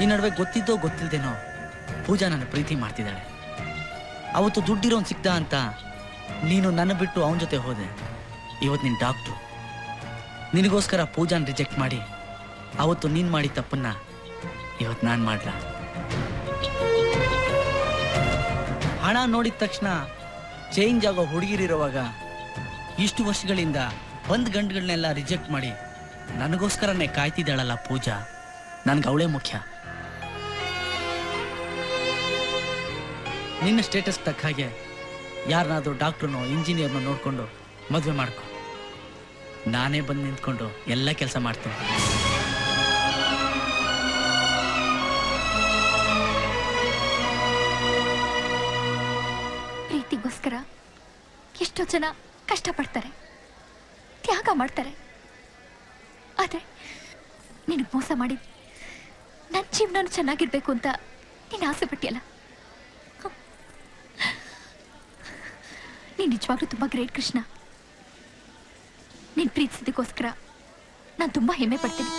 ಈ ನಡುವೆ ಗೊತ್ತಿದ್ದೋ ಗೊತ್ತಿಲ್ದೇನೋ ಪೂಜಾ ನನ್ನ ಪ್ರೀತಿ ಮಾಡ್ತಿದ್ದಾಳೆ. ಅವತ್ತು ದುಡ್ಡಿರೋನ್ ಸಿಕ್ತ ಅಂತ ನೀನು ನನ್ನ ಬಿಟ್ಟು ಅವನ ಜೊತೆ ಹೋದೆ. ಇವತ್ತು ನಿನ್ನ ಡಾಕ್ಟ್ರು ನಿನಗೋಸ್ಕರ ಪೂಜಾನ ರಿಜೆಕ್ಟ್ ಮಾಡಿ ಅವತ್ತು ನೀನು ಮಾಡಿ ತಪ್ಪನ್ನ ಇವತ್ತು ನಾನು ಮಾಡ್ಲ. ಹಣ ನೋಡಿದ ತಕ್ಷಣ ಚೇಂಜ್ ಆಗೋ ಹುಡುಗಿರಿರುವಾಗ ಇಷ್ಟು ವರ್ಷಗಳಿಂದ ಬಂದ್ ಗಂಡುಗಳನ್ನೆಲ್ಲ ರಿಜೆಕ್ಟ್ ಮಾಡಿ ನನಗೋಸ್ಕರನೇ ಕಾಯ್ತಿದ್ದಾಳಲ್ಲ ಪೂಜಾ, ನನ್ಗೆ ಅವಳೇ ಮುಖ್ಯ. ನಿನ್ನ ಸ್ಟೇಟಸ್ ತಕ್ಕ ಹಾಗೆ ಯಾರನ್ನಾದ್ರೂ ಡಾಕ್ಟ್ರನೋ ಇಂಜಿನಿಯರ್ನೋ ನೋಡ್ಕೊಂಡು ಮದುವೆ ಮಾಡ್ಕೊ. ನಾನೇ ಬಂದು ನಿಂತ್ಕೊಂಡು ಎಲ್ಲ ಕೆಲಸ ಮಾಡ್ತೇನೆ. ಪ್ರೀತಿಗೋಸ್ಕರ ಎಷ್ಟೋ ಜನ ಕಷ್ಟಪಡ್ತಾರೆ, ತ್ಯಾಗ ಮಾಡ್ತಾರೆ. ಆದ್ರೆ ನಿನಗೆ ಮೋಸ ಮಾಡಿ ನನ್ನ ಜೀವನ ಚೆನ್ನಾಗಿರ್ಬೇಕು ಅಂತ ನೀನು ಆಸೆ ಪಟ್ಟಿಯಲ್ಲ. ನೀನು ನಿಜವಾಗ್ಲೂ ತುಂಬಾ ಗ್ರೇಟ್ ಕೃಷ್ಣ. ನೀನು ಪ್ರೀತಿಸಿದಕ್ಕೋಸ್ಕರ ನಾನು ತುಂಬಾ ಹೆಮ್ಮೆ ಪಡ್ತೀನಿ.